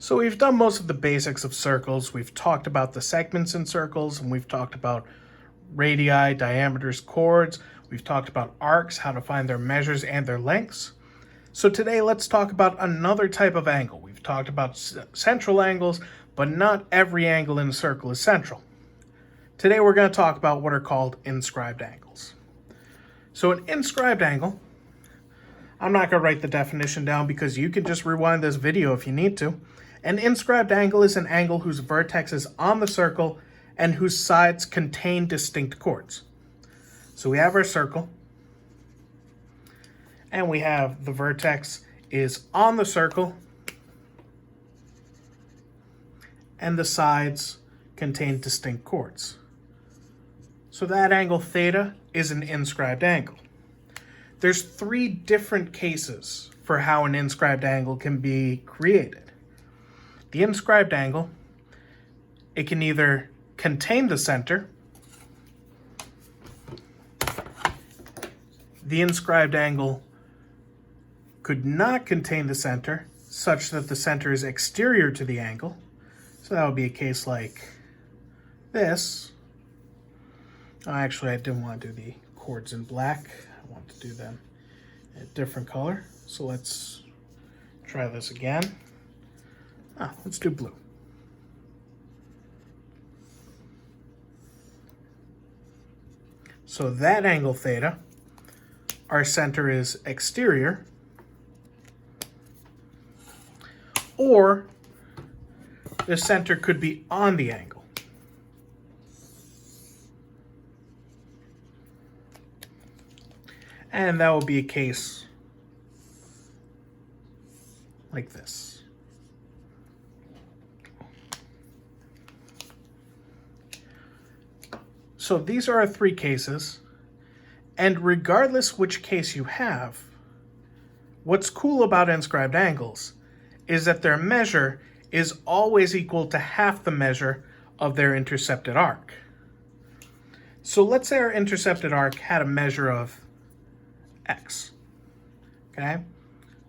So we've done most of the basics of circles. We've talked about the segments in circles, and we've talked about radii, diameters, chords. We've talked about arcs, how to find their measures and their lengths. So today let's talk about another type of angle. We've talked about central angles, but not every angle in a circle is central. Today we're going to talk about what are called inscribed angles. So an inscribed angle, I'm not going to write the definition down because you can just rewind this video if you need to. An inscribed angle is an angle whose vertex is on the circle and whose sides contain distinct chords. So we have our circle, and we have the vertex is on the circle, and the sides contain distinct chords. So that angle theta is an inscribed angle. There's three different cases for how an inscribed angle can be created. The inscribed angle, it can either contain the center. The inscribed angle could not contain the center, such that the center is exterior to the angle. So that would be a case like this. Actually, I didn't want to do the chords in black. I want to do them in a different color. So let's try this again. Let's do blue. So that angle theta, our center is exterior, or the center could be on the angle. And that will be a case like this. So these are our three cases, and regardless which case you have, what's cool about inscribed angles is that their measure is always equal to half the measure of their intercepted arc. So let's say our intercepted arc had a measure of x, okay?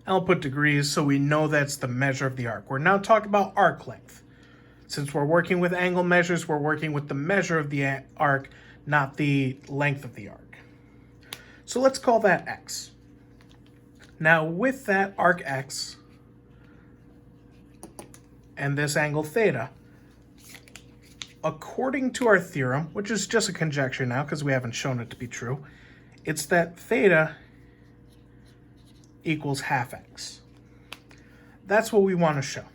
I'll put degrees so we know that's the measure of the arc. We're now talking about arc length. Since we're working with angle measures, we're working with the measure of the arc, not the length of the arc. So let's call that x. Now with that arc x and this angle theta, according to our theorem, which is just a conjecture now because we haven't shown it to be true, it's that theta equals half x. That's what we want to show.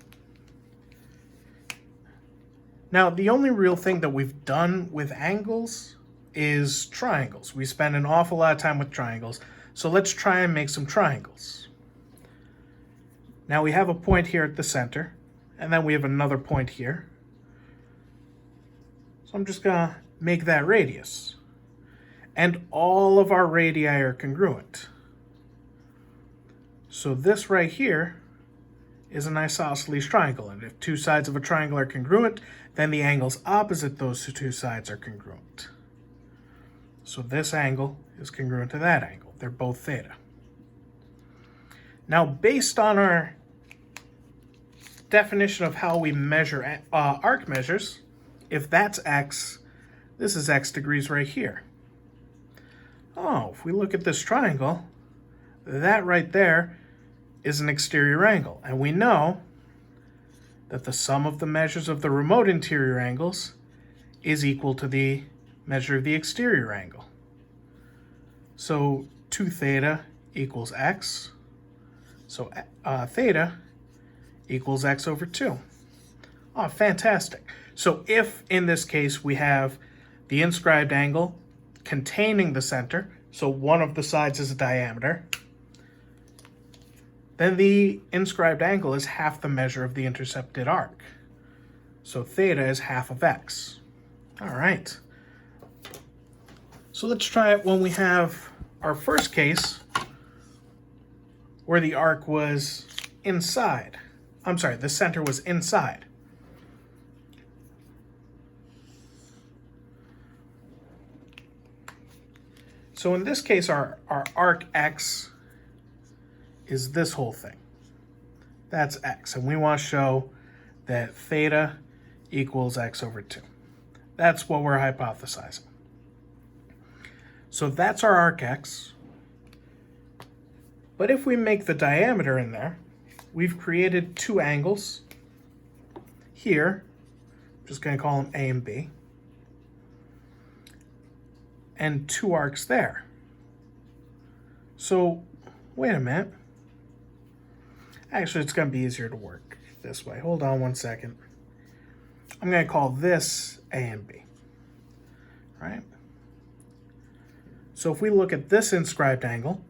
Now, the only real thing that we've done with angles is triangles. We spend an awful lot of time with triangles, so let's try and make some triangles. Now we have a point here at the center, and then we have another point here. So I'm just gonna make that radius. And all of our radii are congruent. So this right here is an isosceles triangle, and if two sides of a triangle are congruent, then the angles opposite those two sides are congruent. So this angle is congruent to that angle. They're both theta. Now, based on our definition of how we measure arc measures, if that's x, this is x degrees right here. Oh, if we look at this triangle, that right there is an exterior angle, and we know that the sum of the measures of the remote interior angles is equal to the measure of the exterior angle. So 2 theta equals x, so theta equals x over 2. Oh, fantastic. So if in this case we have the inscribed angle containing the center, so one of the sides is a diameter, then the inscribed angle is half the measure of the intercepted arc. So theta is half of x. All right. So let's try it when we have our first case where the arc was inside. I'm sorry, the center was inside. So in this case, our arc x is this whole thing. That's x, and we want to show that theta equals x over 2. That's what we're hypothesizing. So that's our arc x. But if we make the diameter in there, we've created two angles here. I'm just going to call them A and B. And two arcs there. So, wait a minute. Actually, it's going to be easier to work this way. Hold on one second. I'm going to call this A and B. Right? So if we look at this inscribed angle,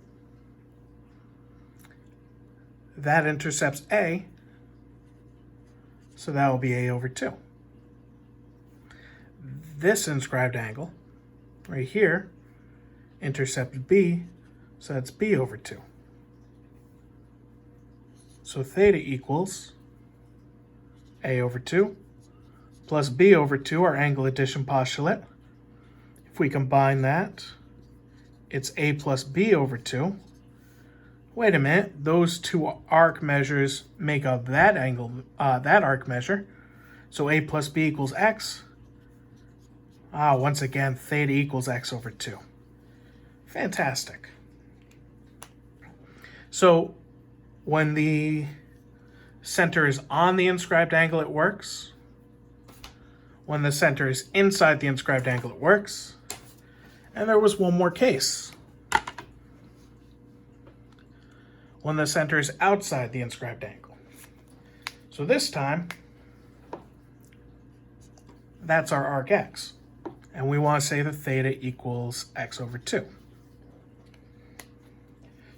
that intercepts A, so that will be A over 2. This inscribed angle, right here, intercepts B, so that's B over 2. So theta equals A over 2 plus B over 2, our angle addition postulate. If we combine that, it's A plus B over 2. Wait a minute, those two arc measures make up that angle, that arc measure. So A plus B equals x. Once again, theta equals x over 2. Fantastic. So when the center is on the inscribed angle, it works. When the center is inside the inscribed angle, it works. And there was one more case. When the center is outside the inscribed angle. So this time, that's our arc x. And we want to say that theta equals x over 2.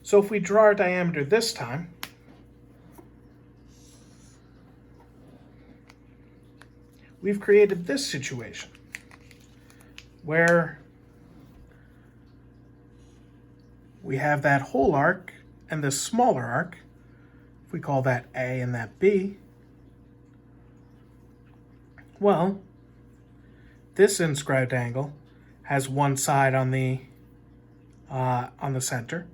So if we draw our diameter this time, we've created this situation where we have that whole arc and this smaller arc. If we call that A and that B, well, this inscribed angle has one side on the center,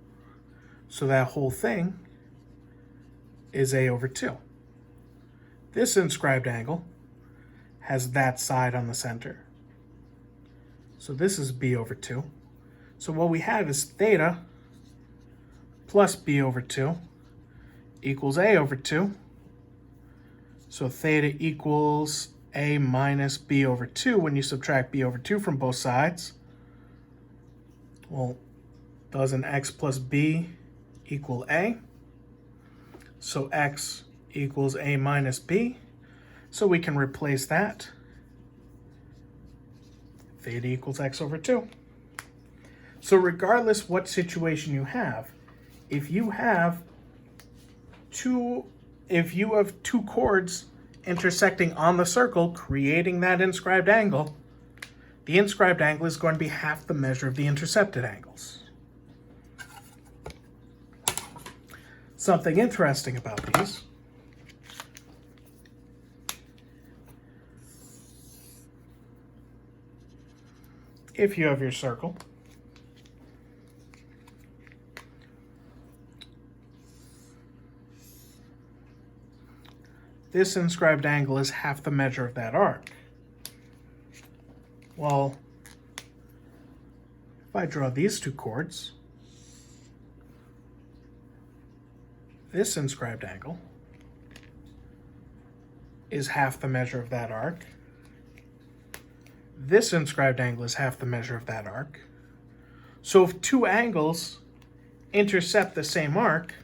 so that whole thing is A over 2. This inscribed angle has that side on the center, so this is B over 2. So what we have is theta plus B over 2 equals A over 2. So theta equals A minus B over 2 when you subtract B over 2 from both sides. Well, doesn't x plus B equal A? So x equals A minus B. So we can replace that. Theta equals x over 2. So regardless what situation you have, if you have two chords intersecting on the circle, creating that inscribed angle, the inscribed angle is going to be half the measure of the intercepted angles. Something interesting about these, if you have your circle, this inscribed angle is half the measure of that arc. Well, if I draw these two chords, this inscribed angle is half the measure of that arc. This inscribed angle is half the measure of that arc. So if two angles intercept the same arc,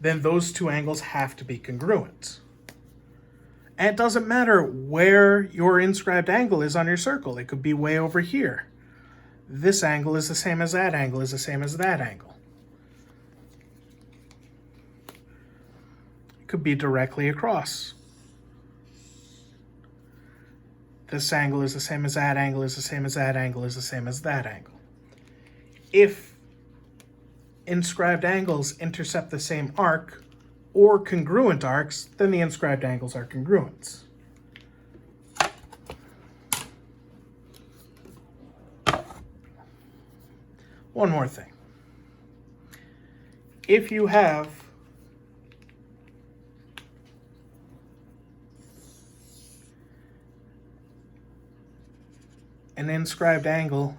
then those two angles have to be congruent. And it doesn't matter where your inscribed angle is on your circle. It could be way over here. This angle is the same as that angle is the same as that angle. It could be directly across. This angle is the same as that angle is the same as that angle is the same as that angle. If inscribed angles intercept the same arc, or congruent arcs, then the inscribed angles are congruent. One more thing. If you have an inscribed angle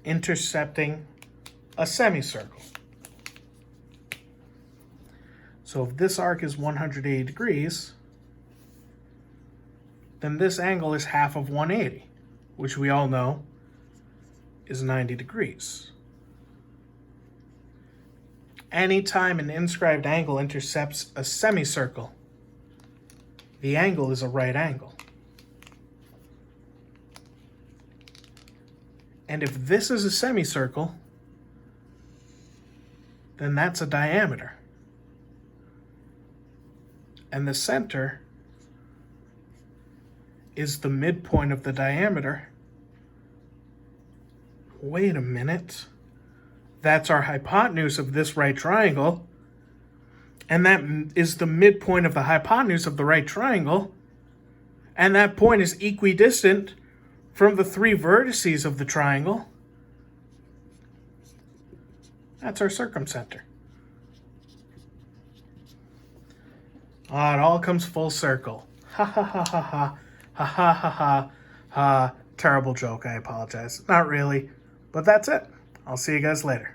intercepting a semicircle. So if this arc is 180 degrees, then this angle is half of 180, which we all know is 90 degrees. Anytime an inscribed angle intercepts a semicircle, the angle is a right angle. And if this is a semicircle, then that's a diameter. And the center is the midpoint of the diameter. Wait a minute. That's our hypotenuse of this right triangle. And that is the midpoint of the hypotenuse of the right triangle. And that point is equidistant from the three vertices of the triangle. That's our circumcenter. Ah, it all comes full circle. Ha ha ha ha ha. Ha ha ha ha ha. Terrible joke, I apologize. Not really, but that's it. I'll see you guys later.